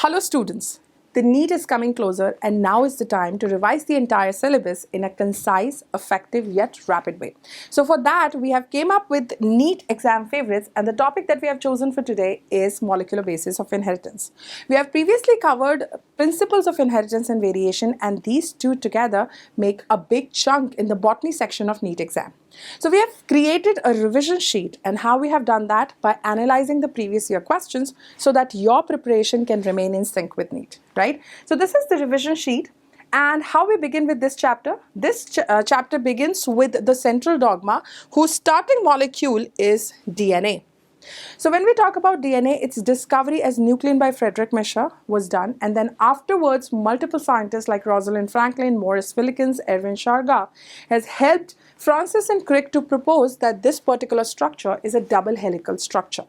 Hello students, the NEET is coming closer and now is the time to revise the entire syllabus in a concise, effective yet rapid way. So for that we have came up with NEET exam favorites and the topic that we have chosen for today is molecular basis of inheritance. We have previously covered principles of inheritance and variation and these two together make a big chunk in the botany section of NEET exam. So we have created a revision sheet and how we have done that by analyzing the previous year questions so that your preparation can remain in sync with NEET, right? So this is the revision sheet and how we begin with this chapter. This chapter begins with the central dogma whose starting molecule is DNA. So when we talk about DNA, its discovery as nuclein by Frederick Miescher was done, and then afterwards multiple scientists like Rosalind Franklin, Maurice Wilkins, Erwin Chargaff has helped Francis and Crick to propose that this particular structure is a double helical structure.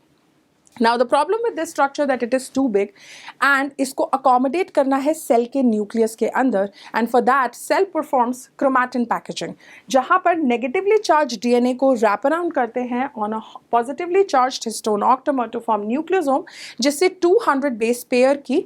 Now the problem with this structure that it is too big and इसको accommodate करना है cell के nucleus के अंदर and for that cell performs chromatin packaging जहाँ पर negatively charged DNA को wrap around करते हैं on a positively charged histone octamer to form nucleosome जिससे 200 base pair की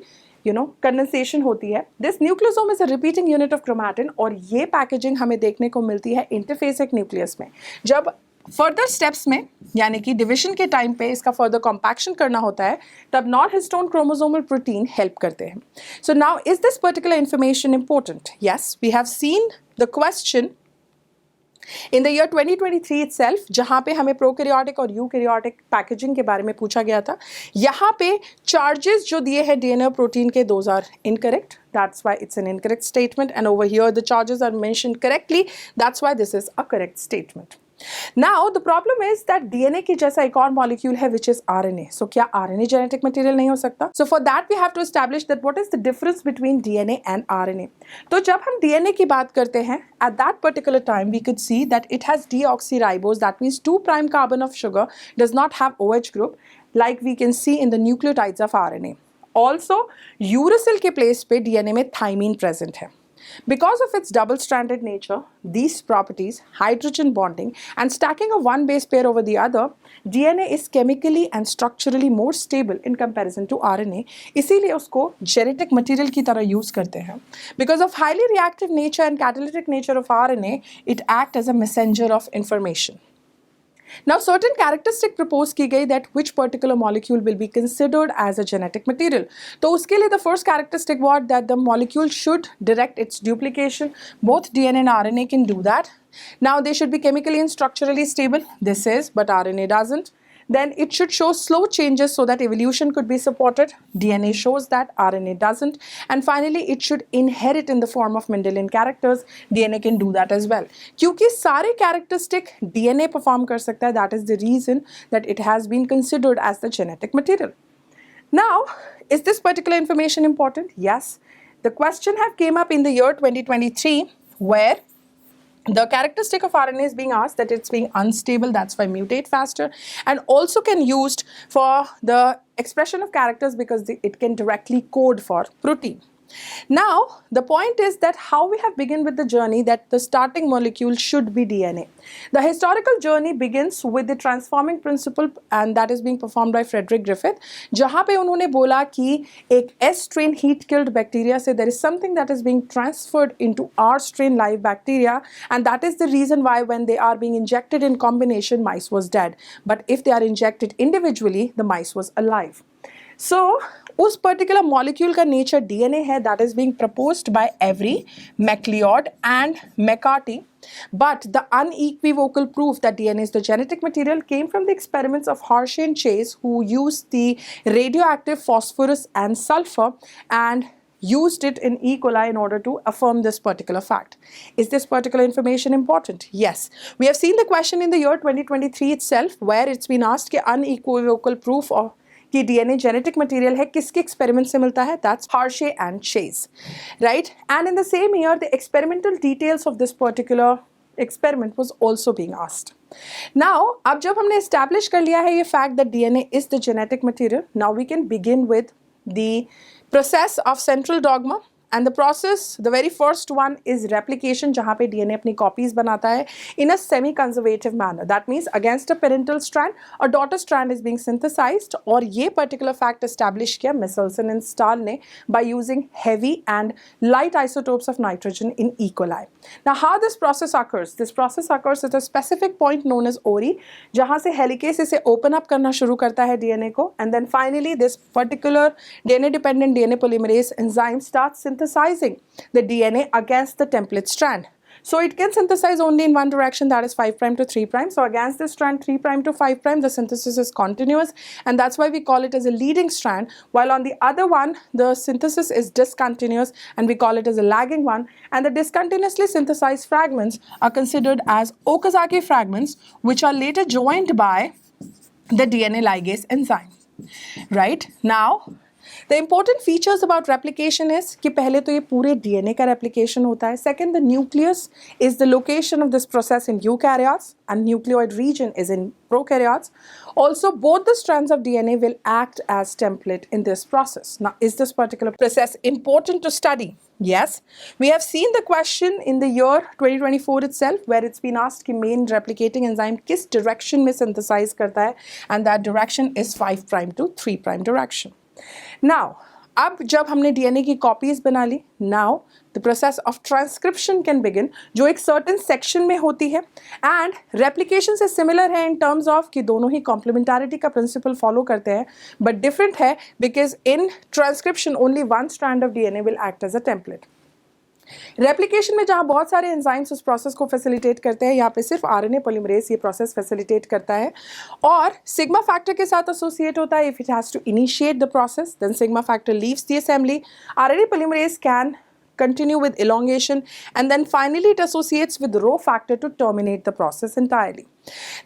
condensation होती है. This nucleosome is a repeating unit of chromatin और ये packaging हमें देखने को मिलती है interphasic nucleus में. जब फर्दर स्टेप्स में यानी कि डिविजन के टाइम पे इसका फर्दर कॉम्पैक्शन करना होता है तब non histone chromosomal protein help करते हैं. So now is this particular information important? Yes, we have seen the question in the year 2023 itself जहाँ पे हमें प्रोकैरियोटिक और यूकैरियोटिक पैकेजिंग के बारे में पूछा गया था. यहाँ पे चार्जेस जो दिए हैं डीएनए प्रोटीन के those are incorrect. That's why it's an incorrect statement and over here the charges are mentioned correctly. That's why this is a correct statement. Now the problem is that DNA की जैसा एक और molecule है which is RNA. So क्या RNA genetic material नहीं हो सकता? So for that we have to establish that what is the difference between DNA and RNA. तो जब हम DNA की बात करते हैं at that particular time we could see that it has deoxyribose, that means 2' carbon of sugar does not have OH group like we can see in the nucleotides of RNA. Also uracil के place पे DNA में thymine present है. Because of its double-stranded nature, these properties, hydrogen bonding and stacking of one base pair over the other, DNA is chemically and structurally more stable in comparison to RNA. इसीलिए उसको genetic material की तरह use करते हैं. Because of highly reactive nature and catalytic nature of RNA, it acts as a messenger of information. Now certain characteristic propose की गई that which particular molecule will be considered as a genetic material. तो उसके लिए the first characteristic was that the molecule should direct its duplication. Both DNA and RNA can do that. Now they should be chemically and structurally stable. This is, but RNA doesn't. Then it should show slow changes so that evolution could be supported. DNA shows that, RNA doesn't. And finally, it should inherit in the form of Mendelian characters. DNA can do that as well. क्योंकि सारे characteristic DNA perform कर सकता है, that is the reason that it has been considered as the genetic material. Now, is this particular information important? Yes. The question have came up in the year 2023 where the characteristic of RNA is being asked that it's being unstable, that's why mutate faster, and also can used for the expression of characters because it can directly code for protein. Now, the point is that how we have begun with the journey that the starting molecule should be DNA. The historical journey begins with the transforming principle and that is being performed by Frederick Griffith, जहाँ पे उन्होंने बोला कि एक S strain heat killed bacteria से there is something that is being transferred into R strain live bacteria and that is the reason why when they are being injected in combination mice was dead, but if they are injected individually the mice was alive. So उस particular molecule का nature DNA है that is being proposed by Avery, MacLeod and McCarthy. But the unequivocal proof that DNA is the genetic material came from the experiments of Hershey and Chase who used the radioactive phosphorus and sulfur and used it in E. coli in order to affirm this particular fact. Is this particular information important? Yes. We have seen the question in the year 2023 itself where it's been asked कि unequivocal proof of कि DNA genetic material है किसके experiment से मिलता है? That's Hershey and Chase, right? And in the same year, the experimental details of this particular experiment was also being asked. Now, अब जब हमने establish कर लिया है ये fact that DNA is the genetic material, now we can begin with the process of central dogma and the process, the very first one is replication, जहाँ पे DNA अपनी copies बनाता है in a semi-conservative manner. That means against a parental strand, a daughter strand is being synthesized, और ये particular fact establish किया Michelson and Stahl ने by using heavy and light isotopes of nitrogen in E. coli. Now how this process occurs? This process occurs at a specific point known as ORI, जहाँ से helicase इसे open up करना शुरू करता है DNA को, and then finally this particular DNA-dependent DNA polymerase enzyme starts synthesizing the DNA against the template strand. So it can synthesize only in one direction, that is 5' to 3'. So against this strand 3' to 5', the synthesis is continuous, and that's why we call it as a leading strand, while on the other one the synthesis is discontinuous and we call it as a lagging one, and the discontinuously synthesized fragments are considered as Okazaki fragments, which are later joined by the DNA ligase enzyme. Right? Now the important features about replication is कि पहले तो ये पूरे DNA का replication होता है. Second, the nucleus is the location of this process in eukaryotes and nucleoid region is in prokaryotes. Also, both the strands of DNA will act as template in this process. Now, is this particular process important to study? Yes. We have seen the question in the year 2024 itself where it's been asked कि main replicating enzyme किस direction में synthesize करता है, and that direction is 5' to 3' direction. Now, अब जब हमने DNA की copies बना ली, now the process of transcription can begin, जो एक certain section में होती है, and replication से similar है in terms of कि दोनों ही complementarity का principle follow करते हैं, but different है because in transcription only one strand of DNA will act as a template. Replication में जहाँ बहुत सारे एंजाइम्स उस प्रोसेस को फैसिलिटेट करते हैं, यहाँ पे सिर्फ आरएनए पॉलीमरेज ये प्रोसेस फैसिलिटेट करता है और सिग्मा फैक्टर के साथ एसोसिएट होता है. If it has to initiate the process then sigma factor leaves the assembly. RNA polymerase can continue with elongation, and then finally it associates with rho factor to terminate the process entirely.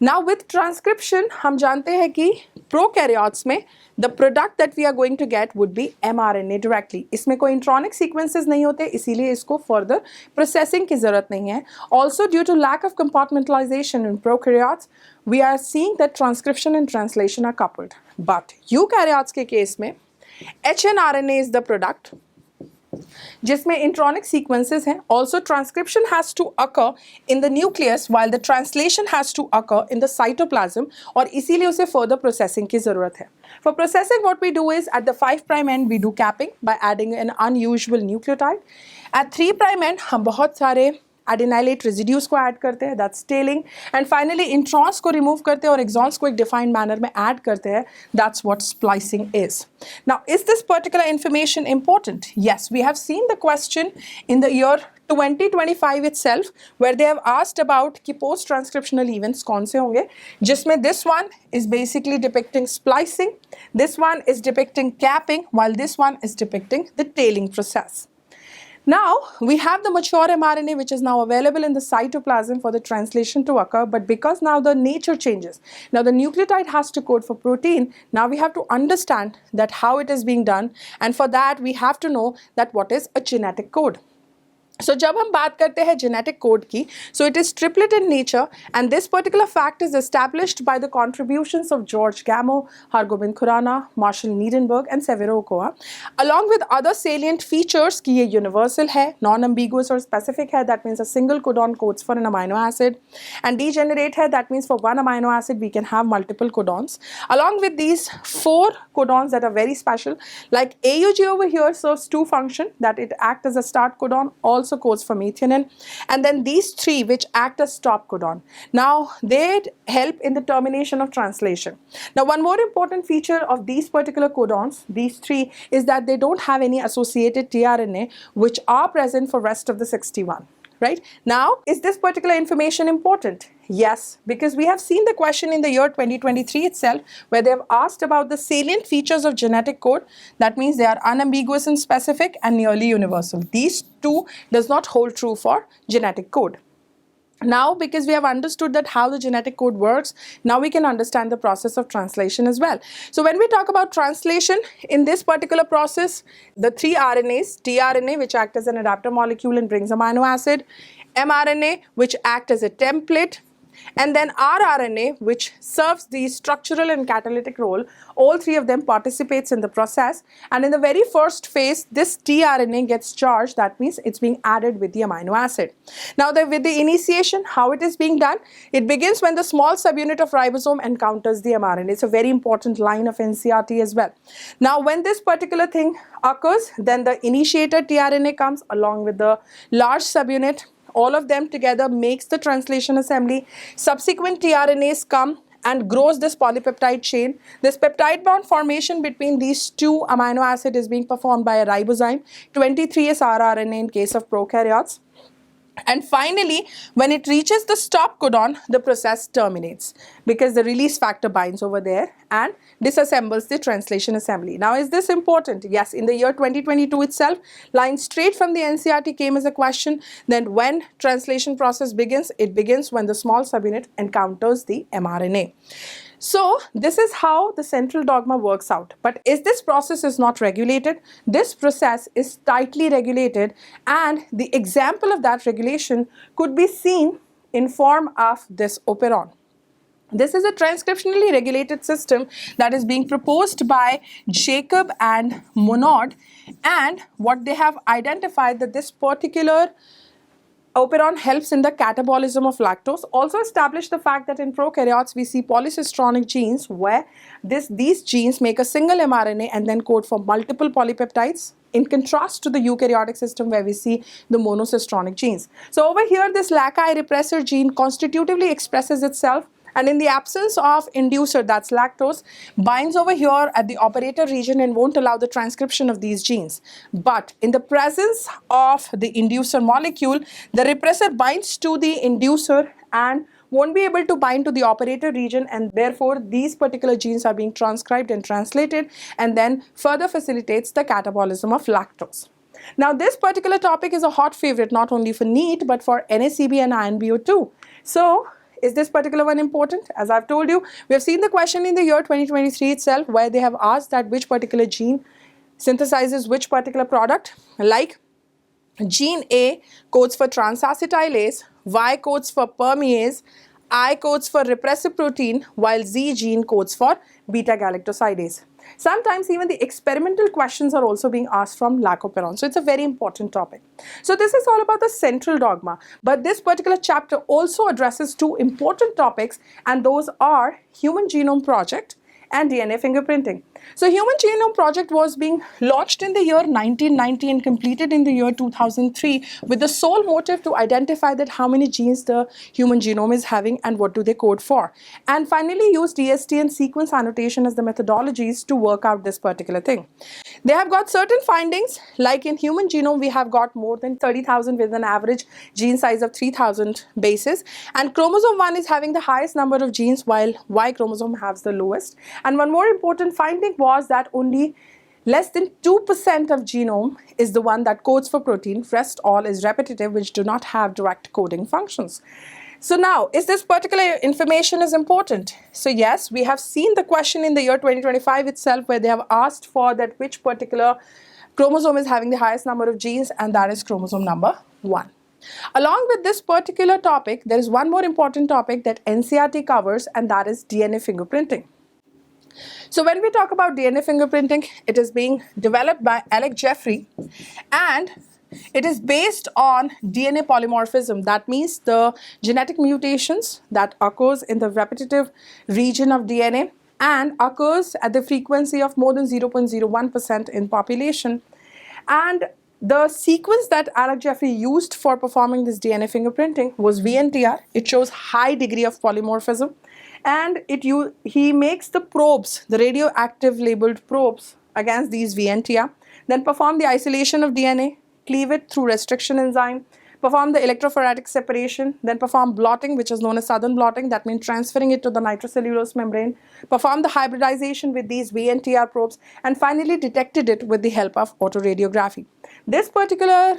Now with transcription हम जानते हैं कि prokaryotes में the product that we are going to get would be mRNA directly. इसमें कोई इंट्रॉनिक sequences नहीं होते, इसीलिए इसको फर्दर प्रोसेसिंग की ज़रूरत नहीं है. Also due to lack of compartmentalization in prokaryotes, we are seeing that transcription and translation are coupled. But eukaryotes के केस में hnRNA is the product जिसमें इंट्रॉनिक सीक्वेंसेस हैं. Also transcription has to occur in the nucleus while the translation has to occur in the cytoplasm, और इसीलिए उसे further processing की ज़रूरत है. For processing what we do is at the 5' end we do capping by adding an unusual nucleotide. At 3' end हम बहुत सारे adenylate residues को ऐड करते हैं, that's tailing, and finally introns को रिमूव करते हैं और एक्सॉन्स को एक डिफाइंड मैनर में ऐड करते हैं. that's what splicing is. Now is this particular information important? Yes, we have seen the question in the year 2025 itself where they have asked about कि post transcriptional events कौन से होंगे, जिसमें this one is basically depicting splicing, this one is depicting capping, while this one is depicting the tailing process. Now, we have the mature mRNA which is now available in the cytoplasm for the translation to occur, but because now the nature changes, now the nucleotide has to code for protein, now we have to understand that how it is being done, and for that we have to know that what is a genetic code. So जब हम बात करते हैं genetic code की, so it is triplet in nature, and this particular fact is established by the contributions of George Gamow, Hargobind Khurana, Marshall Nierenberg and Severo Ochoa, along with other salient features कि ये universal है, non-ambiguous और specific है, that means a single codon codes for an amino acid, and degenerate है, that means for one amino acid we can have multiple codons. Along with these 4 codons that are very special, like AUG over here serves 2 functions, that it acts as a start codon, also codes for methionine, and then these 3 which act as stop codon. Now they help in the termination of translation. Now one more important feature of these particular codons, these 3, is that they don't have any associated tRNA which are present for rest of the 61. Right? Now, is this particular information important? Yes, because we have seen the question in the year 2023 itself where they have asked about the salient features of genetic code. That means they are unambiguous and specific and nearly universal. These 2 does not hold true for genetic code. Now, because we have understood that how the genetic code works, now we can understand the process of translation as well. So when we talk about translation, in this particular process, the 3 RNAs, tRNA which act as an adapter molecule and brings amino acid, mRNA which act as a template, and then rRNA, which serves the structural and catalytic role. All three of them participates in the process, and in the very first phase, this tRNA gets charged. That means it's being added with the amino acid. Now, with the initiation, how it is being done? It begins when the small subunit of ribosome encounters the mRNA. It's a very important line of NCERT as well. Now, when this particular thing occurs, then the initiator tRNA comes along with the large subunit. All of them together makes the translation assembly. Subsequent tRNAs come and grows this polypeptide chain. This peptide bond formation between these two amino acids is being performed by a ribozyme, 23S rRNA in case of prokaryotes. And finally, when it reaches the stop codon, the process terminates because the release factor binds over there and disassembles the translation assembly. Now, is this important? Yes, in the year 2022 itself, line straight from the NCERT came as a question. Then when translation process begins, it begins when the small subunit encounters the mRNA. So this is how the central dogma works out. But is this process is not regulated? This process is tightly regulated, and the example of that regulation could be seen in form of this operon. This is a transcriptionally regulated system that is being proposed by Jacob and Monod, and what they have identified that this particular operon helps in the catabolism of lactose. Also established the fact that in prokaryotes we see polycistronic genes where these genes make a single mRNA and then code for multiple polypeptides, in contrast to the eukaryotic system where we see the monocistronic genes. So over here, this LAC-I repressor gene constitutively expresses itself, and in the absence of inducer, that's lactose, binds over here at the operator region and won't allow the transcription of these genes. But in the presence of the inducer molecule, the repressor binds to the inducer and won't be able to bind to the operator region, and therefore these particular genes are being transcribed and translated and then further facilitates the catabolism of lactose. Now, this particular topic is a hot favorite not only for NEET but for NACB and INBO too. So, is this particular one important? As I've told you, we have seen the question in the year 2023 itself where they have asked that which particular gene synthesizes which particular product. Like gene A codes for transacetylase, Y codes for permease, I codes for repressive protein, while Z gene codes for beta-galactosidase. Sometimes even the experimental questions are also being asked from lac-operon. So it's a very important topic. So this is all about the central dogma. But this particular chapter also addresses two important topics, and those are Human Genome Project and DNA fingerprinting. So Human Genome Project was being launched in the year 1990 and completed in the year 2003 with the sole motive to identify that how many genes the human genome is having and what do they code for. And finally use DST and sequence annotation as the methodologies to work out this particular thing. They have got certain findings, like in human genome we have got more than 30,000 with an average gene size of 3,000 bases, and chromosome 1 is having the highest number of genes while Y chromosome has the lowest. And one more important finding was that only less than 2% of genome is the one that codes for protein. Rest all is repetitive, which do not have direct coding functions. So now, is this particular information is important? So yes, we have seen the question in the year 2025 itself where they have asked for that which particular chromosome is having the highest number of genes, and that is chromosome number 1. Along with this particular topic, there is one more important topic that NCERT covers, and that is DNA fingerprinting. So when we talk about DNA fingerprinting, it is being developed by Alec Jeffrey, and it is based on DNA polymorphism. That means the genetic mutations that occurs in the repetitive region of DNA and occurs at the frequency of more than 0.01% in population. And the sequence that Alec Jeffrey used for performing this DNA fingerprinting was VNTR. It shows high degree of polymorphism. And he makes the probes, the radioactive labeled probes against these VNTR, then perform the isolation of DNA, cleave it through restriction enzyme, perform the electrophoretic separation, then perform blotting, which is known as southern blotting, that means transferring it to the nitrocellulose membrane, perform the hybridization with these VNTR probes, and finally detected it with the help of autoradiography. This particular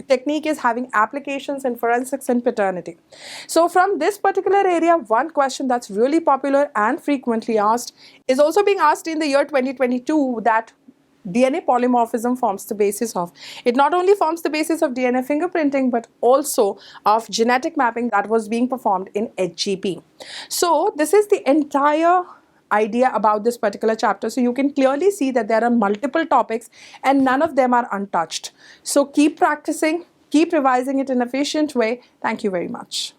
technique is having applications in forensics and paternity. So from this particular area, one question that's really popular and frequently asked is also being asked in the year 2022, that DNA polymorphism forms the basis of. It not only forms the basis of DNA fingerprinting, but also of genetic mapping that was being performed in HGP. So this is the entire idea about this particular chapter. So you can clearly see that there are multiple topics and none of them are untouched. So keep practicing, keep revising it in an efficient way. Thank you very much.